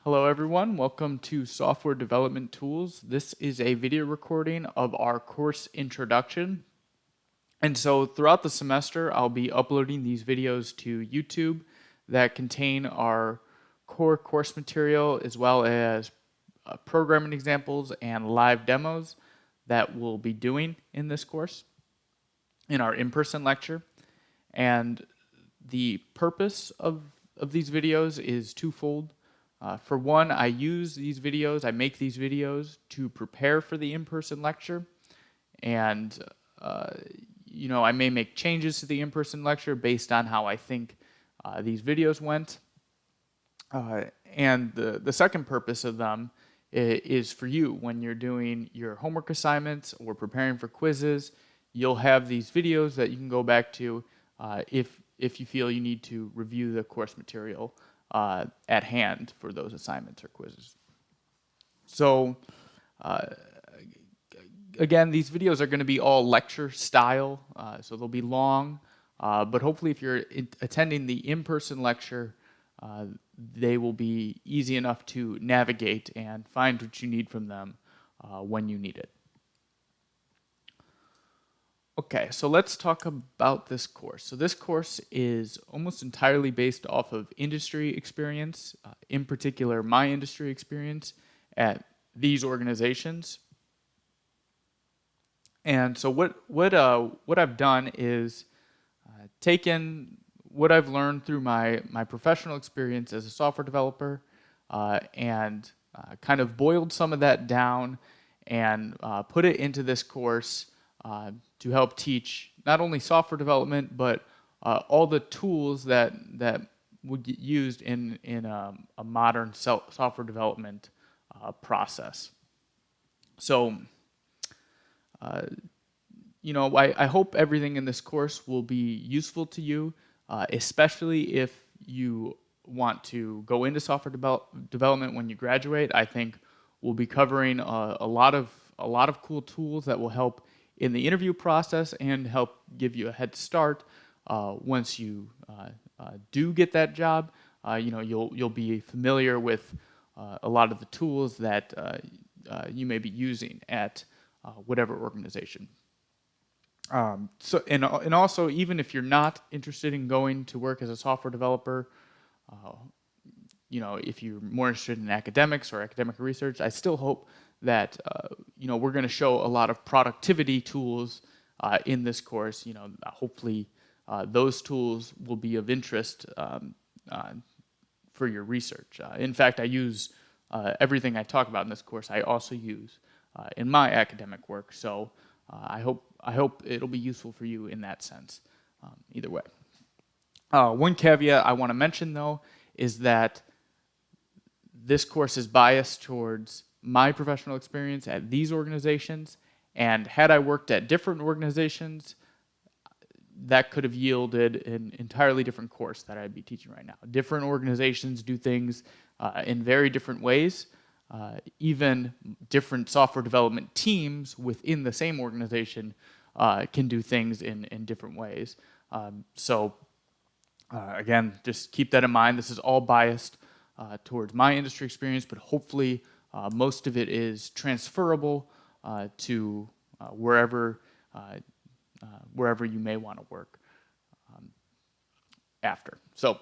Hello everyone, welcome to Software Development Tools. This is a video recording of our course introduction. And so throughout the semester, I'll be uploading these videos to YouTube that contain our core course material as well as programming examples and live demos that we'll be doing in this course in our in-person lecture. And the purpose of these videos is twofold. For one, I use these videos, I make these videos to prepare for the in-person lecture. And, I may make changes to the in-person lecture based on how I think these videos went. And the second purpose of them is for you when you're doing your homework assignments or preparing for quizzes. You'll have these videos that you can go back to if you feel you need to review the course material at hand for those assignments or quizzes. So again, these videos are going to be all lecture style, so they'll be long, but hopefully if you're attending the in-person lecture, they will be easy enough to navigate and find what you need from them when you need it. Okay, so let's talk about this course. So this course is almost entirely based off of industry experience, in particular my industry experience at these organizations. And so what I've done is taken what I've learned through my professional experience as a software developer and kind of boiled some of that down and put it into this course to help teach not only software development, but all the tools that would get used in a modern software development process. So, I hope everything in this course will be useful to you, especially if you want to go into software development when you graduate. I think we'll be covering a lot of cool tools that will help in the interview process and help give you a head start once you do get that job. You'll be familiar with a lot of the tools that you may be using at whatever organization. And also, even if you're not interested in going to work as a software developer, if you're more interested in academics or academic research, I still hope that we're going to show a lot of productivity tools in this course. Hopefully those tools will be of interest for your research. In fact, I use everything I talk about in this course. I also use in my academic work. So I hope it'll be useful for you in that sense. Either way, one caveat I want to mention though is that this course is biased towards my professional experience at these organizations, and had I worked at different organizations, that could have yielded an entirely different course that I'd be teaching right now. Different organizations do things in very different ways. Even different software development teams within the same organization can do things in different ways. Again, just keep that in mind. This is all biased towards my industry experience, but hopefully most of it is transferable to wherever you may want to work after. So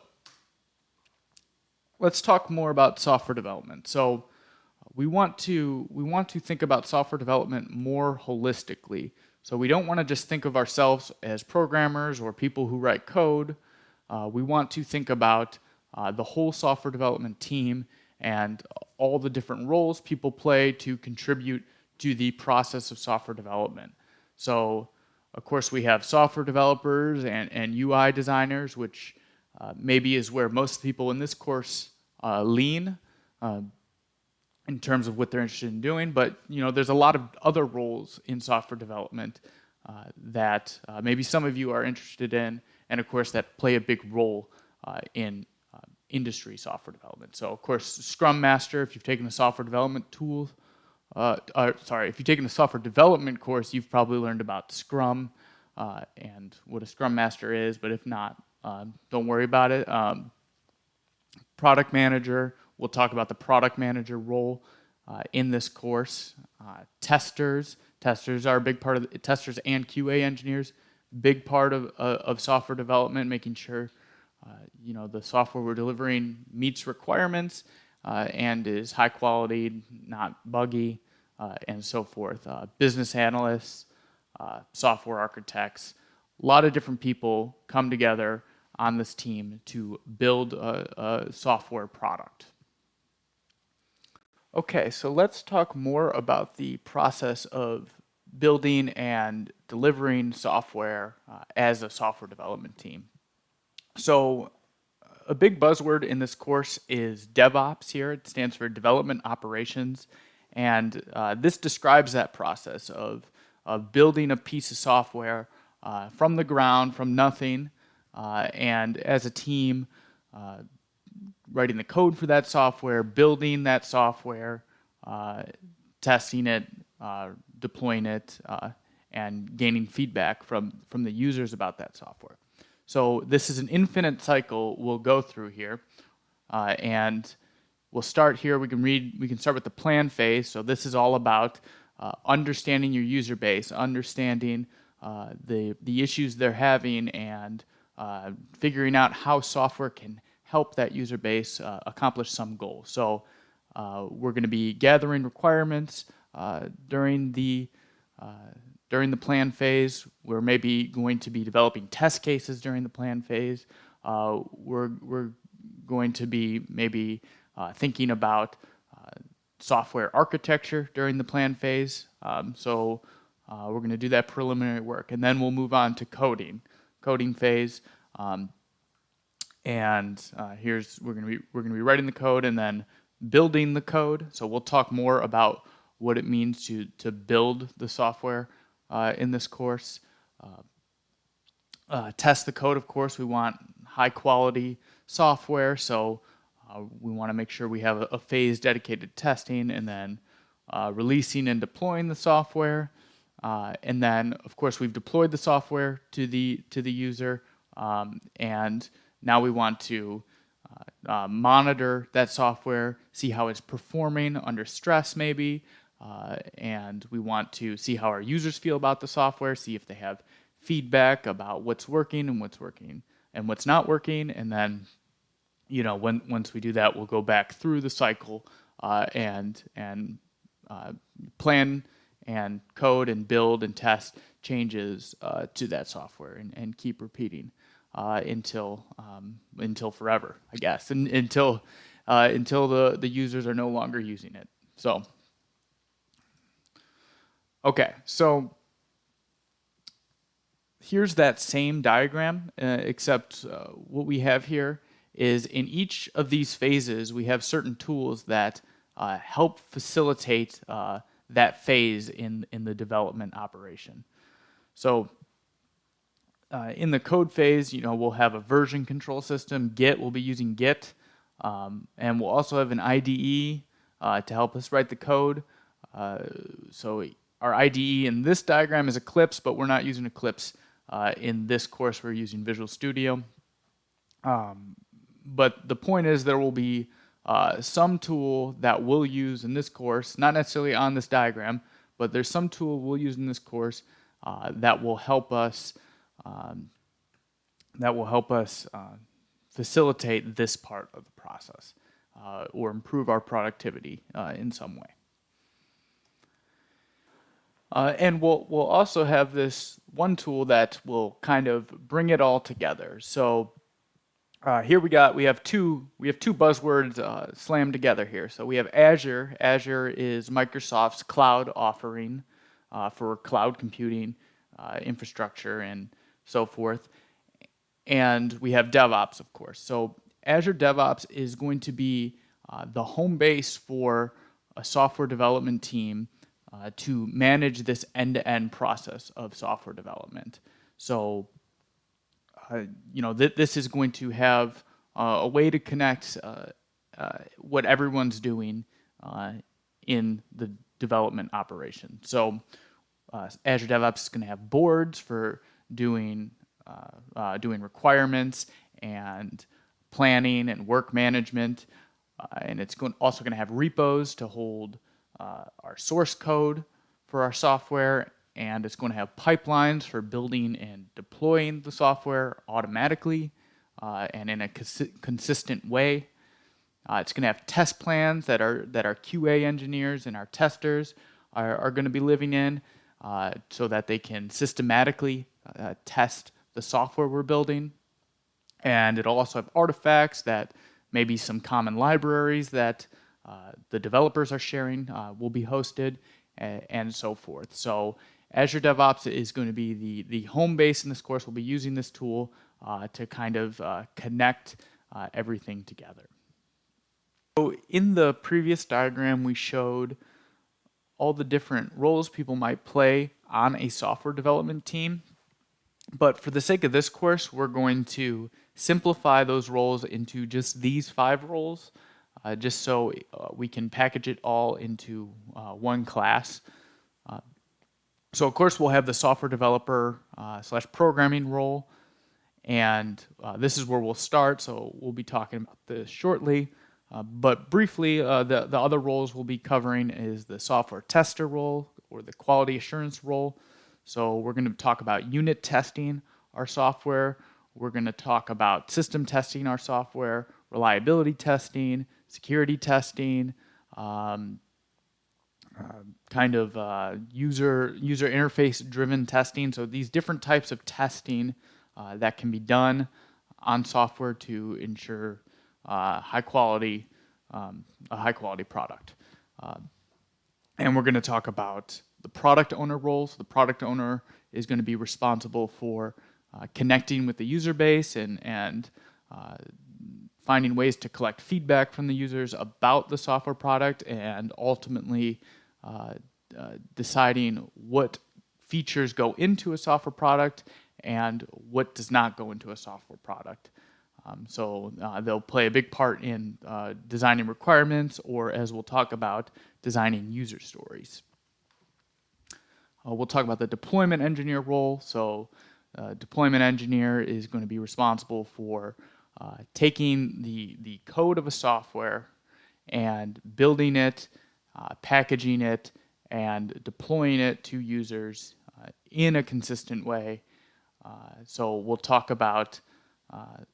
let's talk more about software development. So we want to think about software development more holistically. So we don't want to just think of ourselves as programmers or people who write code. We want to think about the whole software development team and all the different roles people play to contribute to the process of software development. So, of course, we have software developers and UI designers, which maybe is where most people in this course lean in terms of what they're interested in doing. But there's a lot of other roles in software development that maybe some of you are interested in, and of course that play a big role in industry software development. So of course, Scrum Master, if you've taken a software development tool, if you've taken a software development course, you've probably learned about Scrum and what a Scrum Master is, but if not, don't worry about it. Product Manager We'll talk about the product manager role in this course. Testers are a big part of testers and QA engineers. Big part of software development, making sure the software we're delivering meets requirements and is high quality, not buggy, and so forth. Business analysts, software architects, a lot of different people come together on this team to build a software product. Okay, so let's talk more about the process of building and delivering software as a software development team. So a big buzzword in this course is DevOps here. It stands for Development Operations. And this describes that process of building a piece of software from the ground, from nothing, and as a team, writing the code for that software, building that software, testing it, deploying it, and gaining feedback from the users about that software. So this is an infinite cycle we'll go through here, and we'll start here. We can start with the plan phase. So this is all about understanding your user base, understanding the issues they're having, and figuring out how software can help that user base accomplish some goal. So we're going to be gathering requirements during the plan phase. We're maybe going to be developing test cases during the plan phase. We're going to be maybe thinking about software architecture during the plan phase. So we're going to do that preliminary work, and then we'll move on to coding phase. We're going to be writing the code and then building the code. So we'll talk more about what it means to build the software in this course. Test the code, of course. We want high quality software, so we want to make sure we have a phase dedicated to testing, and then releasing and deploying the software. And then, of course, we've deployed the software to the user, and now we want to monitor that software, see how it's performing under stress maybe, and we want to see how our users feel about the software, see if they have feedback about what's working and what's not working, and then once we do that, we'll go back through the cycle and plan and code and build and test changes to that software and keep repeating until forever, I guess, and until the users are no longer using it. So, okay, so here's that same diagram, except what we have here is in each of these phases, we have certain tools that help facilitate that phase in the development operation. So in the code phase, we'll have a version control system. Git, we'll be using Git. And we'll also have an IDE to help us write the code. So our IDE in this diagram is Eclipse, but we're not using Eclipse in this course. We're using Visual Studio. But the point is there will be some tool that we'll use in this course, not necessarily on this diagram, but there's some tool we'll use in this course that will help us facilitate this part of the process or improve our productivity in some way. And we'll also have this one tool that will kind of bring it all together. So here we have two buzzwords slammed together here. So we have Azure. Azure is Microsoft's cloud offering for cloud computing infrastructure and so forth. And we have DevOps, of course. So Azure DevOps is going to be the home base for a software development team to manage this end-to-end process of software development. So this is going to have a way to connect what everyone's doing in the development operation. So Azure DevOps is going to have boards for doing requirements and planning and work management. and it's also going to have repos to hold our source code for our software, and it's going to have pipelines for building and deploying the software automatically and in a consistent way. It's going to have test plans that our QA engineers and our testers are going to be living in so that they can systematically test the software we're building. And it'll also have artifacts that maybe some common libraries that the developers are sharing will be hosted, and so forth. So Azure DevOps is going to be the home base in this course. We'll be using this tool to kind of connect everything together. So in the previous diagram, we showed all the different roles people might play on a software development team. But for the sake of this course, we're going to simplify those roles into just these 5 roles, just so we can package it all into one class. So of course, we'll have the software developer / programming role, and this is where we'll start, so we'll be talking about this shortly. But briefly, the other roles we'll be covering is the software tester role or the quality assurance role. So we're going to talk about unit testing our software. We're going to talk about system testing our software, reliability testing, security testing, kind of user interface driven testing. So these different types of testing that can be done on software to ensure a high quality product. And we're going to talk about the product owner roles. The product owner is going to be responsible for connecting with the user base and finding ways to collect feedback from the users about the software product, and ultimately deciding what features go into a software product and what does not go into a software product. So they'll play a big part in designing requirements, or as we'll talk about, designing user stories. We'll talk about the deployment engineer role. So deployment engineer is going to be responsible for taking the code of a software and building it, packaging it, and deploying it to users in a consistent way. So we'll talk about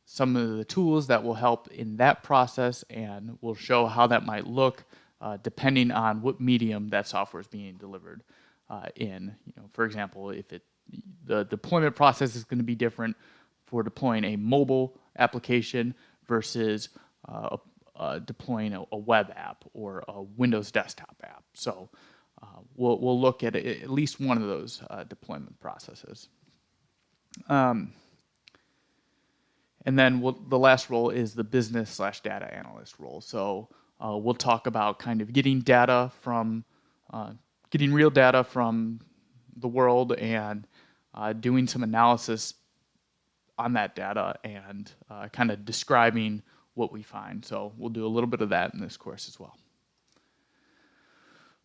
some of the tools that will help in that process, and we'll show how that might look depending on what medium that software is being delivered in. For example, if the deployment process is going to be different for deploying a mobile application versus deploying a web app or a Windows desktop app. So we'll look at at least one of those deployment processes. And then the last role is the business / data analyst role. So we'll talk about kind of getting real data from the world and doing some analysis on that data and kind of describing what we find. So we'll do a little bit of that in this course as well.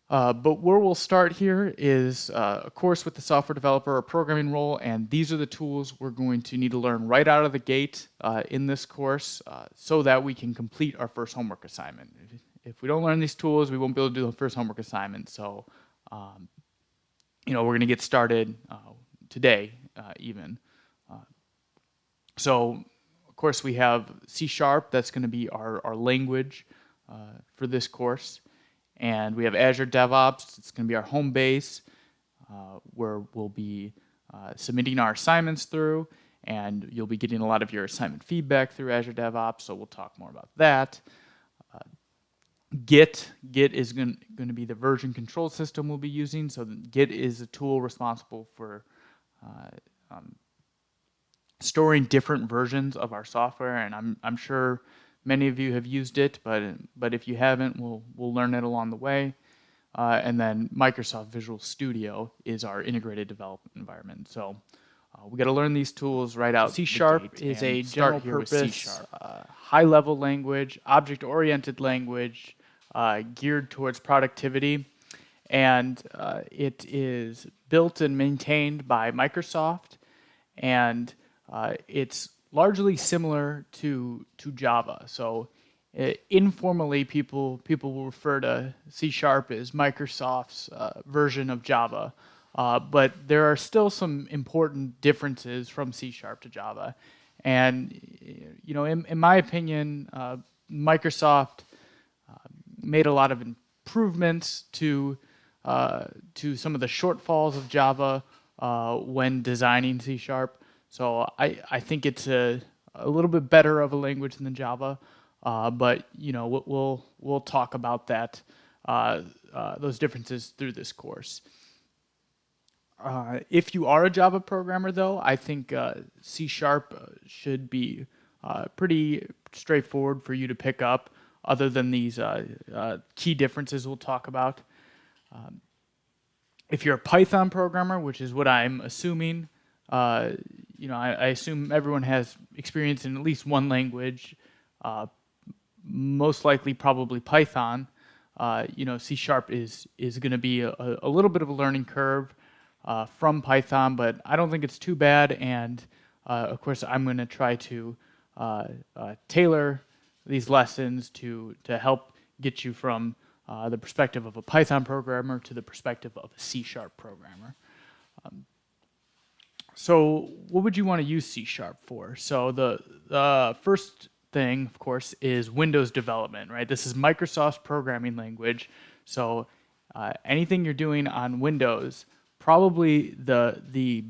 But where we'll start here is a course with the software developer or programming role, and these are the tools we're going to need to learn right out of the gate in this course so that we can complete our first homework assignment. If we don't learn these tools, we won't be able to do the first homework assignment. So, we're going to get started today even. So, of course, we have C#. That's going to be our language for this course. And we have Azure DevOps. It's going to be our home base where we'll be submitting our assignments through, and you'll be getting a lot of your assignment feedback through Azure DevOps, so we'll talk more about that. Git is going to be the version control system we'll be using. So Git is a tool responsible for storing different versions of our software, and I'm sure many of you have used it, but if you haven't, we'll learn it along the way. And then Microsoft Visual Studio is our integrated development environment. So we got to learn these tools right out. C# is a general purpose, high-level language, object-oriented language geared towards productivity, and it is built and maintained by Microsoft, and it's largely similar to Java. So Informally, people will refer to C# as Microsoft's version of Java, but there are still some important differences from C# to Java, and in my opinion, Microsoft made a lot of improvements to some of the shortfalls of Java when designing C#. So I think it's a little bit better of a language than Java, but we'll talk about that those differences through this course. If you are a Java programmer, though, I think C# should be pretty straightforward for you to pick up, other than these key differences we'll talk about. If you're a Python programmer, which is what I'm assuming, I assume everyone has experience in at least one language, most likely probably Python. C# is going to be a little bit of a learning curve from Python, but I don't think it's too bad. And of course, I'm going to try to tailor these lessons to help get you from the perspective of a Python programmer to the perspective of a C# programmer. So what would you want to use C# for? So the first thing, of course, is Windows development, right? This is Microsoft's programming language. So anything you're doing on Windows, probably the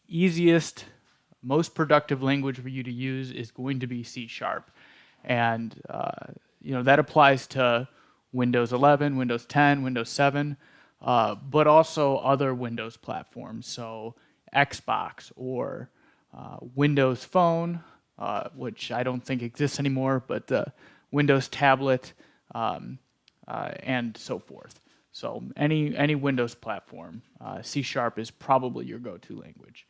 easiest, most productive language for you to use is going to be C#. And that applies to Windows 11, Windows 10, Windows 7, but also other Windows platforms. So Xbox or Windows Phone, which I don't think exists anymore, but Windows Tablet, and so forth. So any Windows platform, C# is probably your go-to language.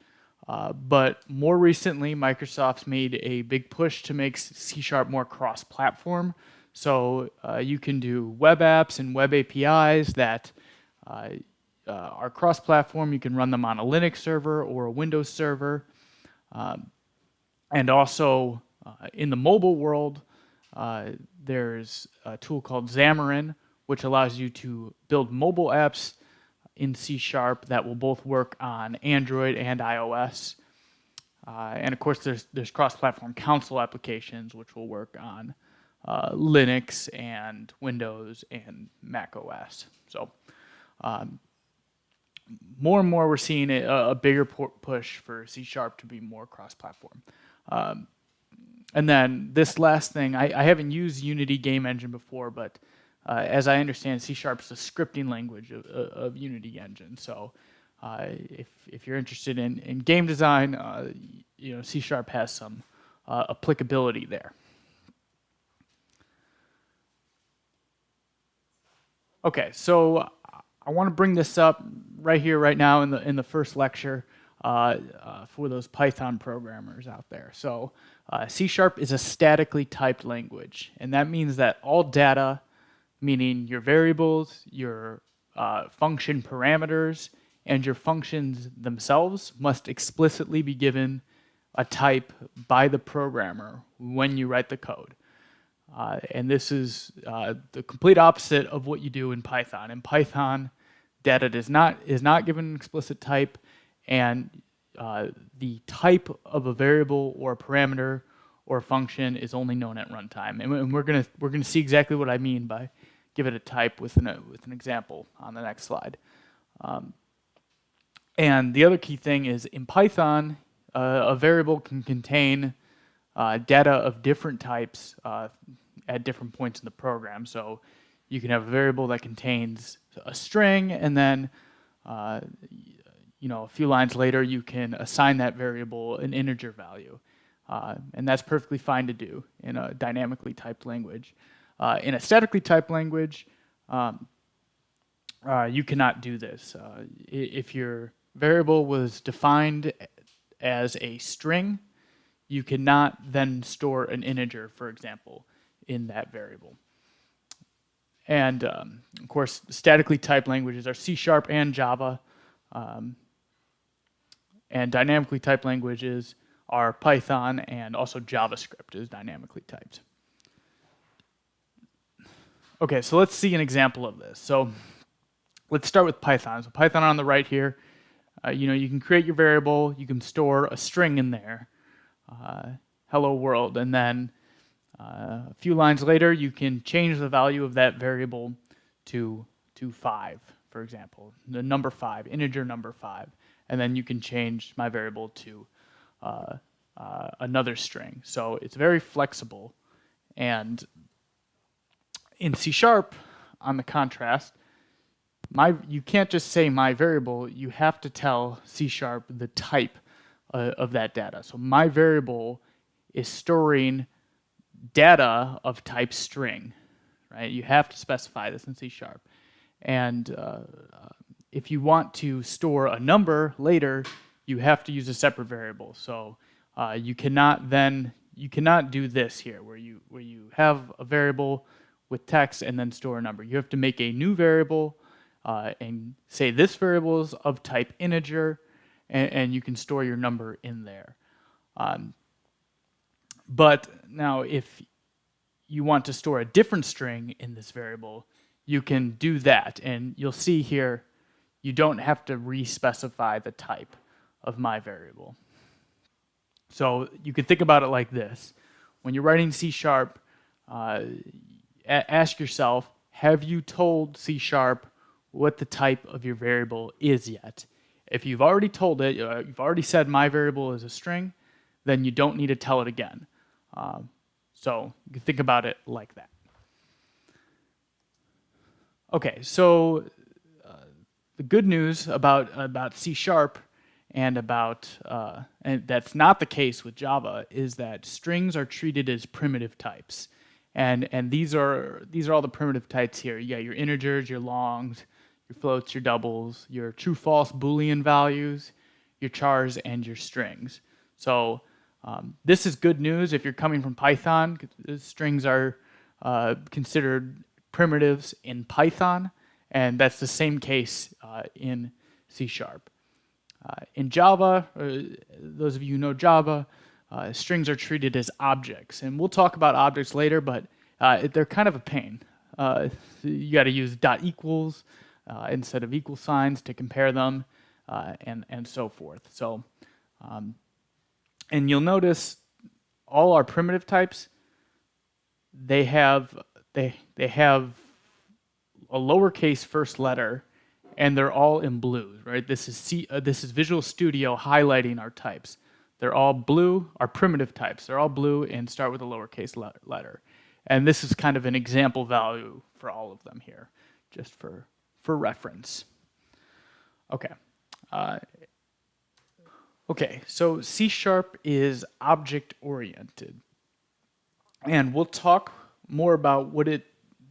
But more recently, Microsoft's made a big push to make C# more cross-platform. So you can do web apps and web APIs that are cross-platform. You can run them on a Linux server or a Windows server. And also in the mobile world, there's a tool called Xamarin, which allows you to build mobile apps in C# that will both work on Android and iOS. And of course, there's cross-platform console applications, which will work on Linux and Windows and Mac OS. So more and more we're seeing a bigger push for C# to be more cross-platform. And then this last thing, I haven't used Unity Game Engine before, but as I understand, C# is the scripting language of Unity Engine. So if you're interested in game design, C# has some applicability there. Okay, so I want to bring this up right here, right now, in the first lecture for those Python programmers out there. So C# is a statically typed language, and that means that all data, meaning your variables, your function parameters, and your functions themselves, must explicitly be given a type by the programmer when you write the code. And this is the complete opposite of what you do in Python. In Python, data is not given an explicit type, and the type of a variable or a parameter or a function is only known at runtime. And we're gonna see exactly what I mean by give it a type with an example on the next slide. And the other key thing is in Python, a variable can contain data of different types at different points in the program. So you can have a variable that contains a string, and then a few lines later you can assign that variable an integer value. And that's perfectly fine to do in a dynamically typed language. In a statically typed language, you cannot do this. If your variable was defined as a string, you cannot then store an integer, for example, in that variable. And of course, statically typed languages are C# and Java, and dynamically typed languages are Python, and also JavaScript is dynamically typed. Okay, so let's see an example of this. So let's start with Python. So Python on the right here, you can create your variable, you can store a string in there, hello world, and then a few lines later, you can change the value of that variable to 5, for example, the number 5, integer number 5, and then you can change my variable to another string. So it's very flexible. And in C#, on the contrast, you can't just say my variable, you have to tell C# the type of that data. So my variable is storing data of type string, right? You have to specify this in C#. And if you want to store a number later, you have to use a separate variable. So you cannot do this here, where you have a variable with text and then store a number. You have to make a new variable and say this variable is of type integer, and you can store your number in there. But now if you want to store a different string in this variable, you can do that. And you'll see here, you don't have to re-specify the type of my variable. So you could think about it like this. When you're writing C#, ask yourself, have you told C# what the type of your variable is yet? If you've already told it, you've already said my variable is a string, then you don't need to tell it again. So you can think about it like that. Okay, so the good news about C# and that's not the case with Java is that strings are treated as primitive types, and these are all the primitive types here. You got your integers, your longs, your floats, your doubles, your true/false Boolean values, your chars, and your strings. So this is good news if you're coming from Python. Strings are considered primitives in Python, and that's the same case in C#. In Java, those of you who know Java, strings are treated as objects. And we'll talk about objects later, but they're kind of a pain. You got to use .equals instead of equal signs to compare them, and so forth. So, and you'll notice all our primitive types, they have a lowercase first letter, and they're all in blue, right? This is Visual Studio highlighting our types. They're all blue, our primitive types. They're all blue and start with a lowercase letter. And this is kind of an example value for all of them here, just for reference. Okay. Okay, so C# is object-oriented. And we'll talk more about what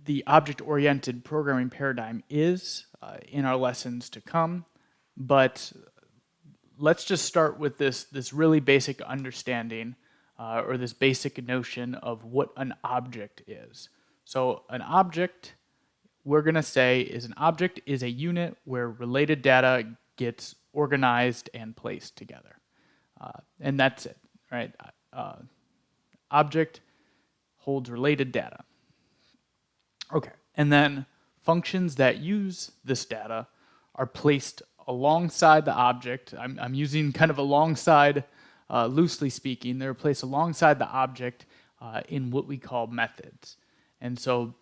the object-oriented programming paradigm is in our lessons to come. But let's just start with this really basic understanding or this basic notion of what an object is. So an object, we're going to say, is an object is a unit where related data gets organized and placed together. And that's it, right? Object holds related data. Okay, and then functions that use this data are placed alongside the object. I'm using kind of alongside, loosely speaking. They're placed alongside the object in what we call methods. And so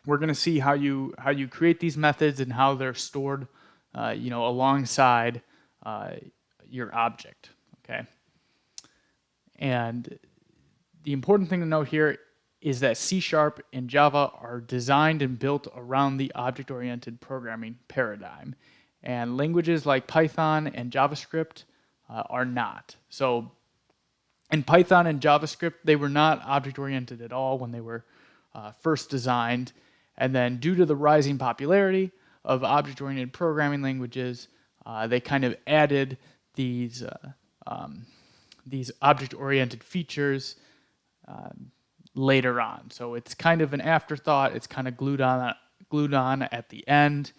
we're going to see how you create these methods and how they're stored, alongside your object. Okay. And the important thing to know here is that C# and Java are designed and built around the object-oriented programming paradigm. And languages like Python and JavaScript are not. So in Python and JavaScript, they were not object-oriented at all when they were first designed. And then due to the rising popularity of object-oriented programming languages, they kind of added these object-oriented features later on. So it's kind of an afterthought. It's kind of glued on at the end.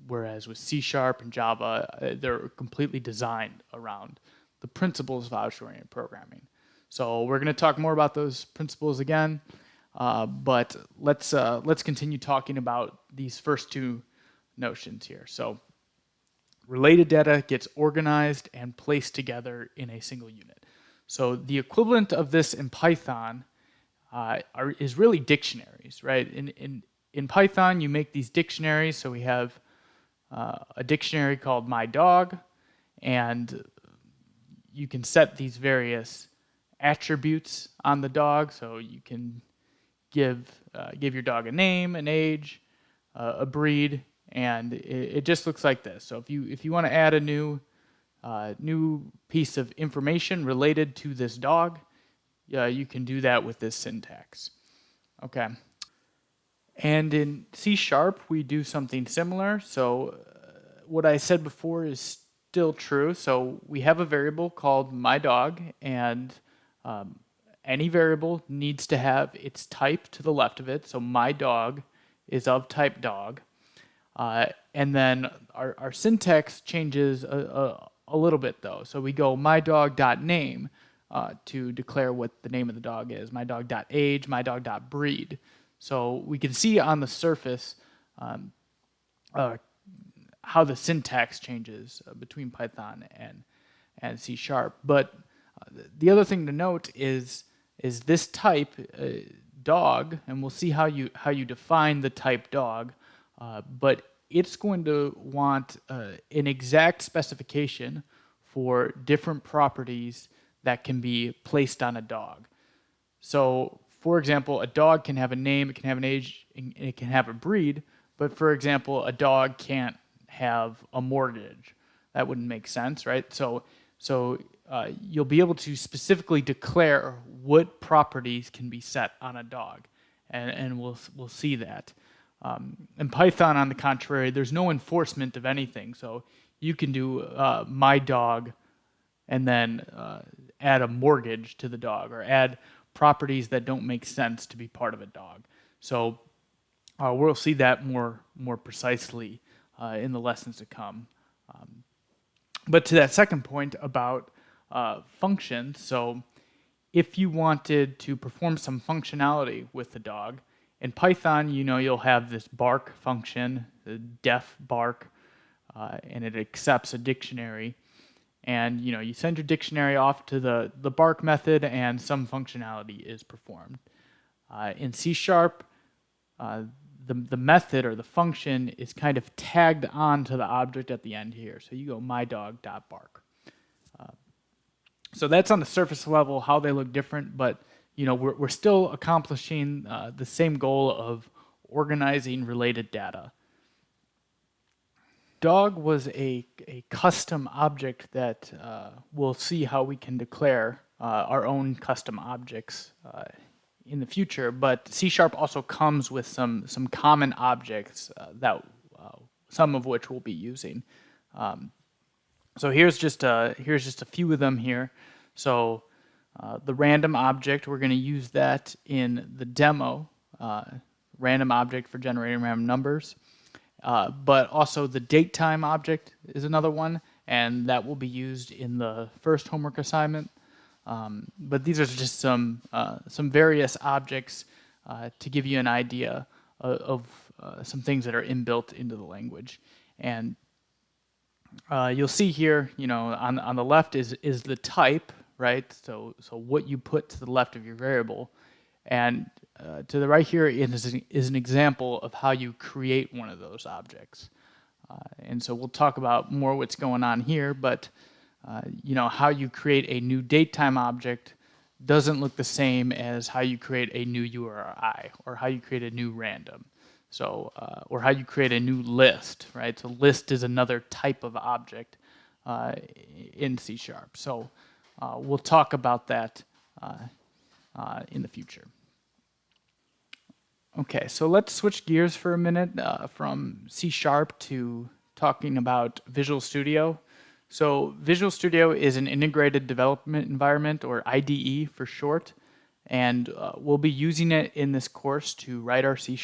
Whereas with C# and Java, they're completely designed around the principles of object-oriented programming. So we're going to talk more about those principles again. but let's continue talking about these first two notions here. So related data gets organized and placed together in a single unit. So the equivalent of this in Python is really dictionaries, right? In Python, you make these dictionaries. So we have a dictionary called my dog, and you can set these various attributes on the dog. So you can give your dog a name, an age, a breed, and it just looks like this. So if you want to add a new piece of information related to this dog, you can do that with this syntax. Okay. And in C# we do something similar. So what I said before is still true. So we have a variable called my dog, and any variable needs to have its type to the left of it. So my dog is of type dog. And then our syntax changes a little bit though. So we go mydog.name to declare what the name of the dog is, mydog.age, mydog.breed. So we can see on the surface how the syntax changes between Python and C#. But the other thing to note is this type dog, and we'll see how you define the type dog, but it's going to want an exact specification for different properties that can be placed on a dog. So, for example, a dog can have a name, it can have an age, and it can have a breed, but for example, a dog can't have a mortgage. That wouldn't make sense, right? So you'll be able to specifically declare what properties can be set on a dog, and we'll see that. In Python, on the contrary, there's no enforcement of anything. So you can do my dog and then add a mortgage to the dog, or add properties that don't make sense to be part of a dog. So we'll see that more precisely in the lessons to come. But to that second point about functions, so if you wanted to perform some functionality with the dog, in Python, you'll have this bark function, the def bark, and it accepts a dictionary. And you send your dictionary off to the bark method, and some functionality is performed. In C#, the method or the function is kind of tagged onto the object at the end here. So you go mydog.bark. So that's on the surface level how they look different, but we're still accomplishing the same goal of organizing related data. Dog was a custom object that we'll see how we can declare our own custom objects in the future, but C# also comes with some common objects that some of which we'll be using. So here's just a few of them here. So the random object, we're going to use that in the demo, random object for generating random numbers. But also the datetime object is another one, and that will be used in the first homework assignment. But these are just some various objects to give you an idea of some things that are inbuilt into the language. And you'll see here, on the left is the type, right? So what you put to the left of your variable, and to the right here is an example of how you create one of those objects. And so we'll talk about more what's going on here, but how you create a new datetime object doesn't look the same as how you create a new URI, or how you create a new random. So, or how you create a new list, right? So list is another type of object in C#. So we'll talk about that in the future. Okay, so let's switch gears for a minute from C# to talking about Visual Studio. So Visual Studio is an integrated development environment, or IDE for short, and we'll be using it in this course to write our C#.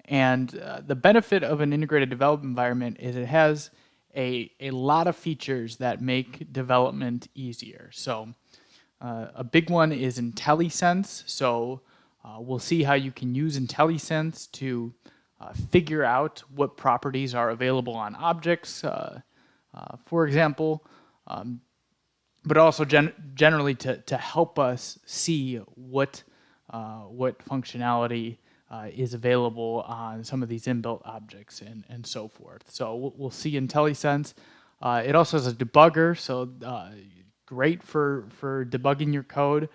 And the benefit of an integrated development environment is it has a lot of features that make development easier. So a big one is IntelliSense. So We'll see how you can use IntelliSense to figure out what properties are available on objects, for example, but also generally to help us see what functionality is available on some of these inbuilt objects and so forth. So we'll see IntelliSense. It also has a debugger, so great for debugging your code.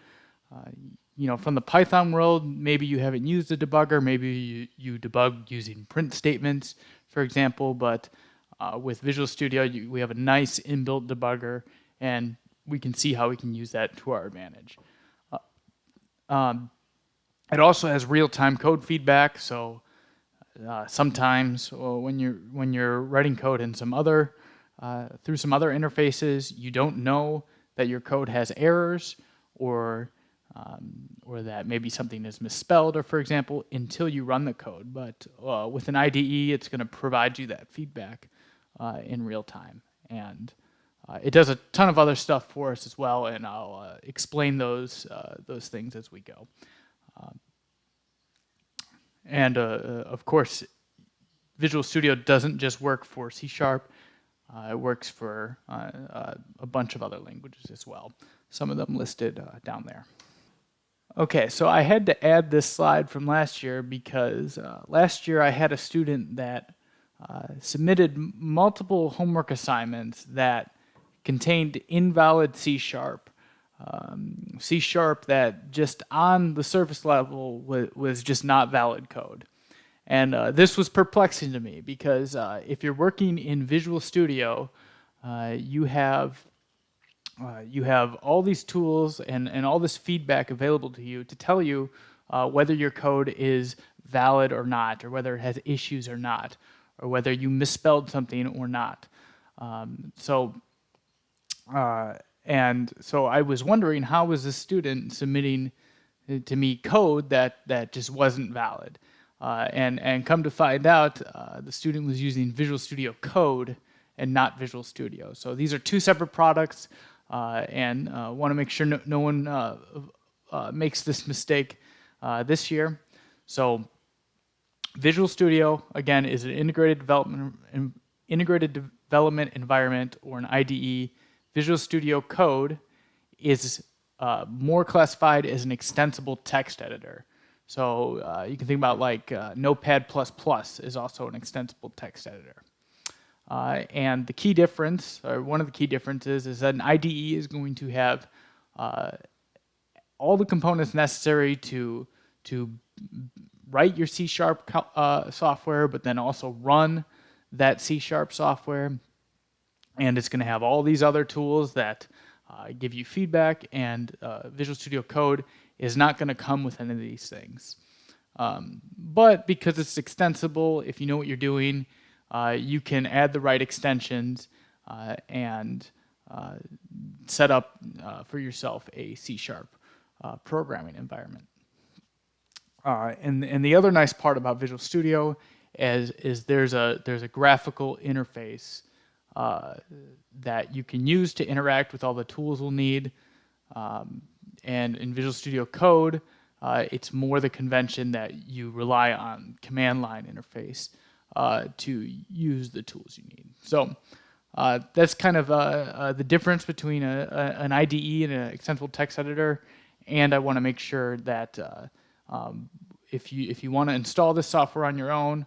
From the Python world, maybe you haven't used a debugger, maybe you debug using print statements, for example, but with Visual Studio, we have a nice inbuilt debugger, and we can see how we can use that to our advantage. It also has real-time code feedback, so sometimes when you're writing code in through some other interfaces, you don't know that your code has errors or that maybe something is misspelled, or for example, until you run the code. But with an IDE, it's going to provide you that feedback in real time. And it does a ton of other stuff for us as well, and I'll explain those things as we go. Of course, Visual Studio doesn't just work for C#. It works for a bunch of other languages as well. Some of them listed down there. Okay, so I had to add this slide from last year because last year I had a student that submitted multiple homework assignments that contained invalid C#. C# that just on the surface level was just not valid code. And this was perplexing to me because if you're working in Visual Studio, you have all these tools and all this feedback available to you to tell you whether your code is valid or not, or whether it has issues or not, or whether you misspelled something or not. So I was wondering, how was this student submitting to me code that just wasn't valid? And come to find out, the student was using Visual Studio Code and not Visual Studio. So these are two separate products, and want to make sure no one makes this mistake this year. So Visual Studio, again, is an integrated development environment, or an IDE. Visual Studio Code is more classified as an extensible text editor. So you can think about like Notepad++ is also an extensible text editor. And the key difference, or one of the key differences, is that an IDE is going to have all the components necessary to write your C# software, but then also run that C# software. And it's going to have all these other tools that give you feedback, and Visual Studio Code is not going to come with any of these things. But because it's extensible, if you know what you're doing, you can add the right extensions and set up for yourself a C# programming environment. And the other nice part about Visual Studio is there's a graphical interface that you can use to interact with all the tools we'll need. And in Visual Studio Code, it's more the convention that you rely on command line interface to use the tools you need. So that's kind of the difference between an IDE and an extensible text editor. And I want to make sure that if you want to install this software on your own,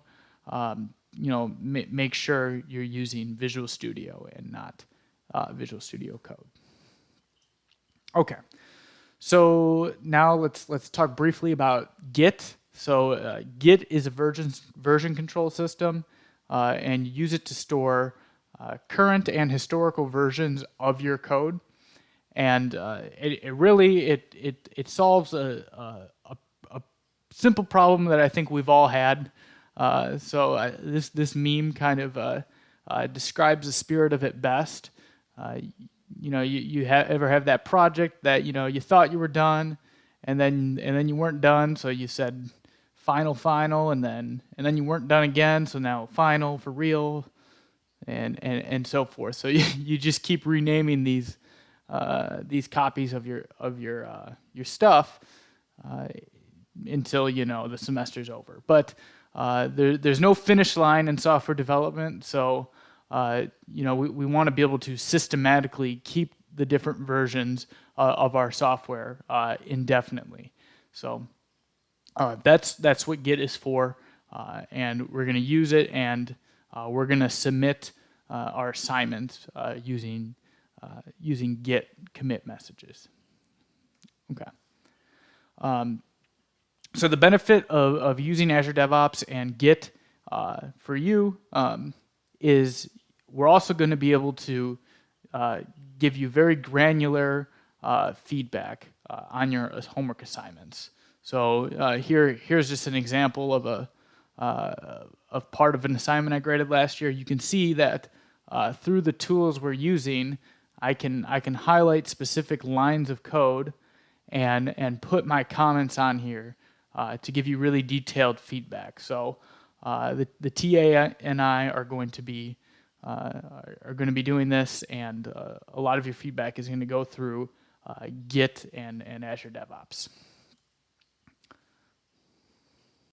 make sure you're using Visual Studio and not Visual Studio Code. Okay, so now let's talk briefly about Git. So Git is a version control system, and you use it to store current and historical versions of your code. And it really solves a simple problem that I think we've all had. So this meme kind of describes the spirit of it best. You ever have that project that you thought you were done, and then you weren't done, so you said final, and then you weren't done again, so now final for real, and so forth. So you just keep renaming these copies of your stuff until the semester's over. But there's no finish line in software development, so we want to be able to systematically keep the different versions of our software indefinitely. So that's what Git is for, and we're going to use it, and we're going to submit our assignments using Git commit messages. Okay. So the benefit of using Azure DevOps and Git for you is we're also going to be able to give you very granular feedback on your homework assignments. So here's just an example of part of an assignment I graded last year. You can see that through the tools we're using, I can highlight specific lines of code and put my comments on here to give you really detailed feedback. So the TA and I are going to be doing this, and a lot of your feedback is going to go through Git and Azure DevOps.